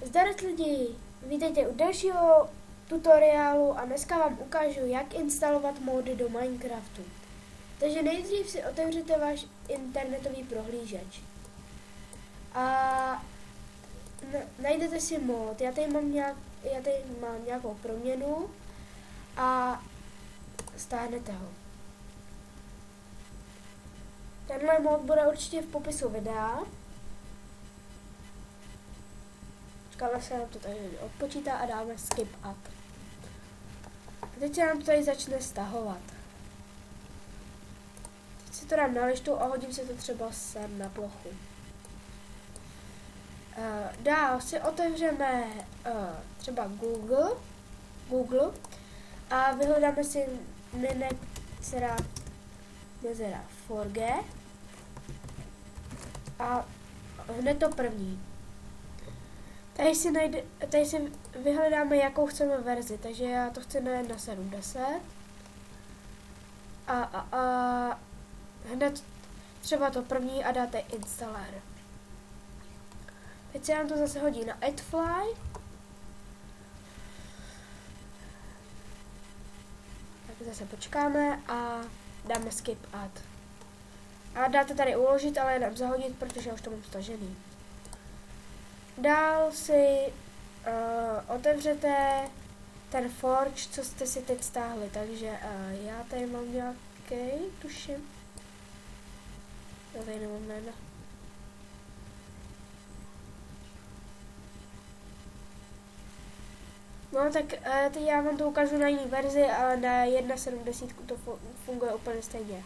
Zdar lidi, vítejte u dalšího tutoriálu a dneska vám ukážu, jak instalovat módy do Minecraftu. Takže nejdřív si otevřete váš internetový prohlížeč a najdete si mód. Já tady mám nějakou proměnu a stáhnete ho. Tenhle mód bude určitě v popisu videa. Počkáme se, nám to tady odpočítá a dáme skip up. A teď se nám to tady začne stahovat. Teď si to dám na lištu a hodím si to třeba sem na plochu. Dál si otevřeme třeba Google a vyhledáme si mezera forge a hned to první. Tady si vyhledáme, jakou chceme verzi, takže já to chci na 1.7.10 a hned třeba to první a dáte installer. Teď se nám to zase hodí na adfly. Tak zase počkáme a dáme skip add. A dáte tady uložit, ale jenom zahodit, protože už to mám stažený. Dál si otevřete ten forge, co jste si teď stáhli, takže já tady mám nějaký, tuším. Já tady nemám jména. No tak teď já vám to ukážu na jiný verzi, ale na 1.7.10 to funguje úplně stejně.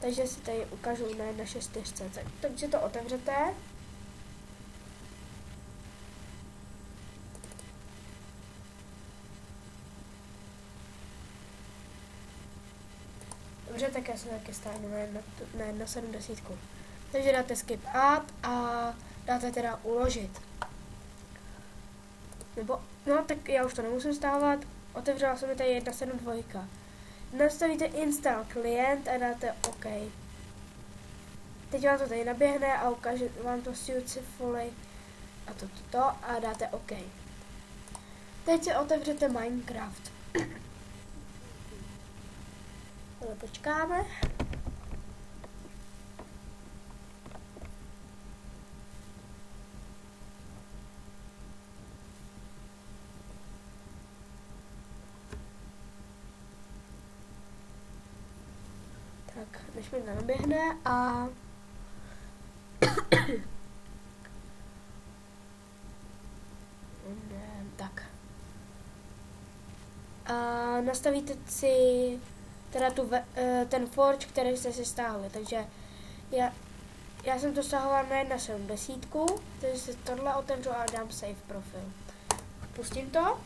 Takže si tady ukážu na 1.6.4. Takže to otevřete. Dobře, tak já se taky stáhnu na 1.7.10. Takže dáte skip add a dáte teda uložit. Nebo, no tak já už to nemusím stávat, otevřela jsem mi tady 1.7.2. Nastavíte install klient a dáte OK. Teď vám to tady naběhne a ukáže vám to successfully a to a dáte OK. Teď se otevřete Minecraft. Ale počkáme. Tak, než mi to naběhne a tak. A nastavíte si teda ten forge, který jste si stáhli, takže já jsem to stahoval na 1.7.10, takže si tohle otevřu a dám save profil. Pustím to.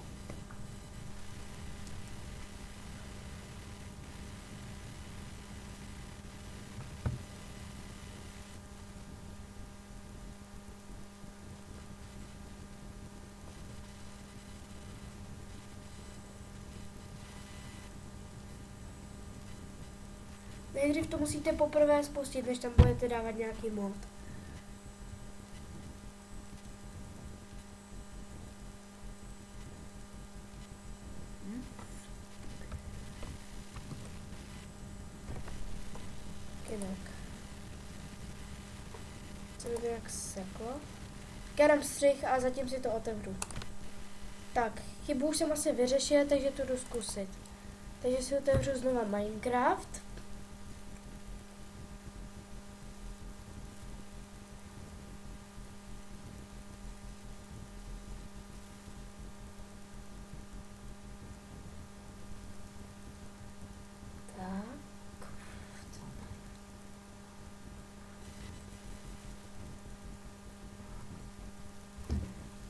Nejdřív to musíte poprvé spustit, než tam budete dávat nějaký mod. Jinak. Co by to jak seklo? Já dám střih a zatím si to otevřu. Tak, chybu už jsem asi vyřešil, takže to jdu zkusit. Takže si otevřu znova Minecraft.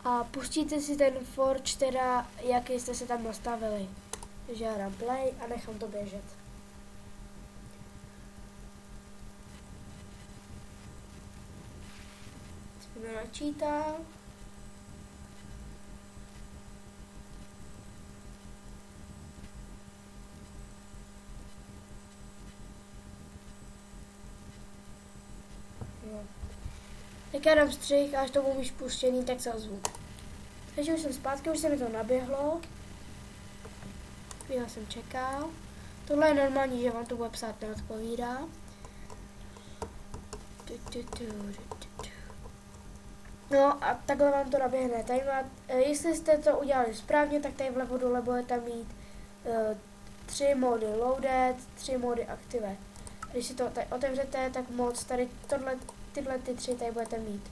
A pustíte si ten forge teda, jaký jste se tam nastavili. Takže já dám play a nechám to běžet. Jsme načítal. Jo. Tak já dám střih a až to budu mít puštěný, tak se ozvu. Takže už jsem zpátky, už se mi to naběhlo. Chvíli jsem čekal. Tohle je normální, že vám to bude psát neodpovídá. No a takhle vám to naběhne. Tady jestli jste to udělali správně, tak tady vlevo dole budete mít 3 mody loaded, 3 mody active. Když si to tady otevřete, tak moc tady tyhle ty 3 tady budete mít.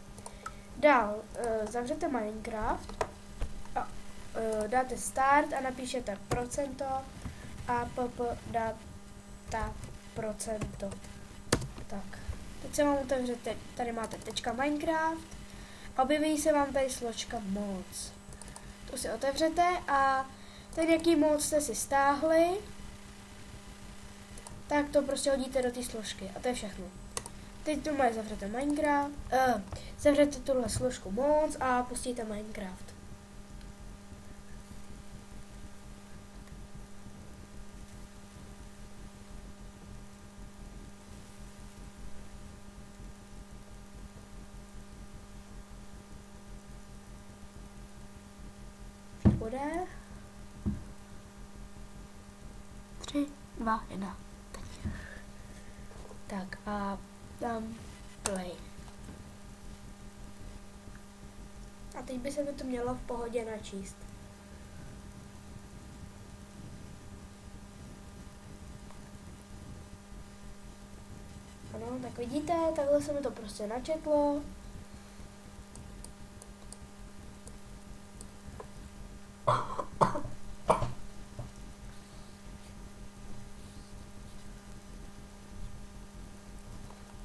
Dál zavřete Minecraft a dáte start a napíšete procento a data procento. Tak, teď se vám otevřete, tady máte .minecraft a objeví se vám tady složka mods. To si otevřete a ten jaký mod jste si stáhli, tak to prostě hodíte do té složky a to je všechno. Teď tu zavřete Minecraft, zavřete tuhle složku mods a pustíte Minecraft. Bude 3, 2, 1. Tak a dám play. A teď by se mi to mělo v pohodě načíst. Ano, tak vidíte, takhle se mi to prostě načetlo.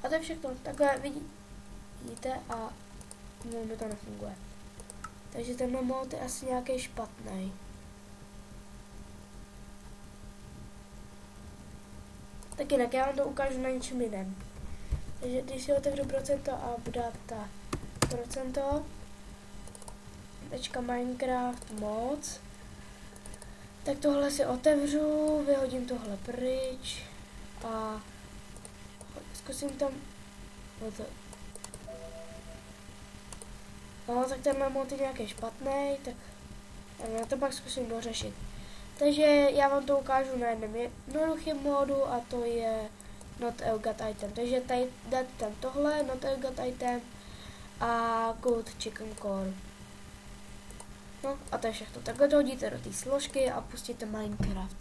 A to je všechno, takhle vidíte a mi to nefunguje. Takže ten mod je asi nějaký špatný. Tak jinak, já vám to ukážu na něčem jiném. Takže když si otevřu procento a data procento, .minecraft mods, tak tohle si otevřu, vyhodím tohle pryč a zkusím tam, no tak tenhle mod je nějaký špatný, tak já to pak zkusím dořešit. Takže já vám to ukážu na jednom jednoduchém modu a to je not got item. Takže tady dáte tam tohle, not got item a code chicken core. No a to je všechno. Takhle to hodíte do té složky a pustíte Minecraft.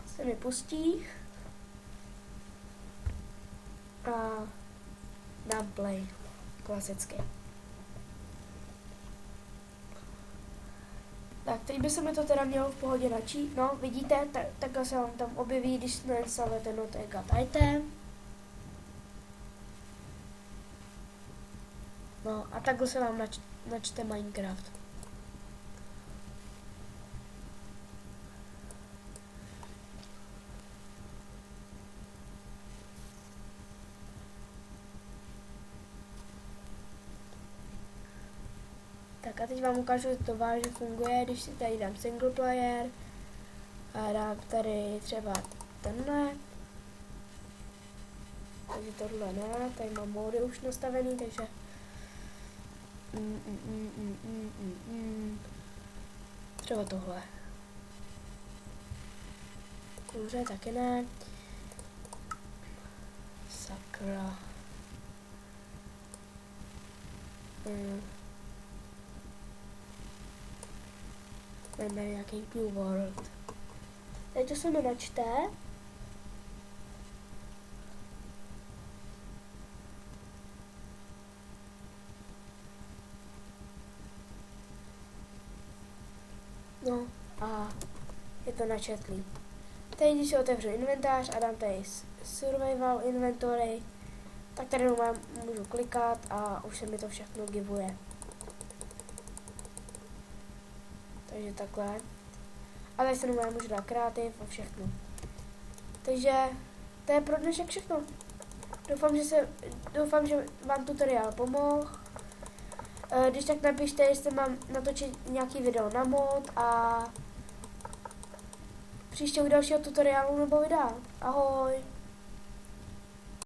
Se mi pustí a dám play, klasicky. Tak, teď by se mi to teda mělo v pohodě načít, no vidíte, takhle se vám tam objeví, když nainstalujete not got item. No a takhle se vám načte Minecraft. Tak a teď vám ukážu, že to vážně funguje, když si tady dám single player a dám tady třeba tenhle. Takže tohle ne, tady mám módy už nastavený, takže třeba tohle. Dobře, taky ne. Sakra. Máme nějaký New World. Teď to se mi načte. No a je to načetlý. Teď když si otevřu inventář a dám tady survival inventory, tak tady můžu klikat a už se mi to všechno givuje. Takže takhle. A tady se můžu dát kreativ a všechno. Takže to je pro dnešek všechno. Doufám, že vám tutoriál pomohl. Když tak napište, jestli mám natočit nějaký video na mod a příště u dalšího tutoriálu nebo videa. Ahoj!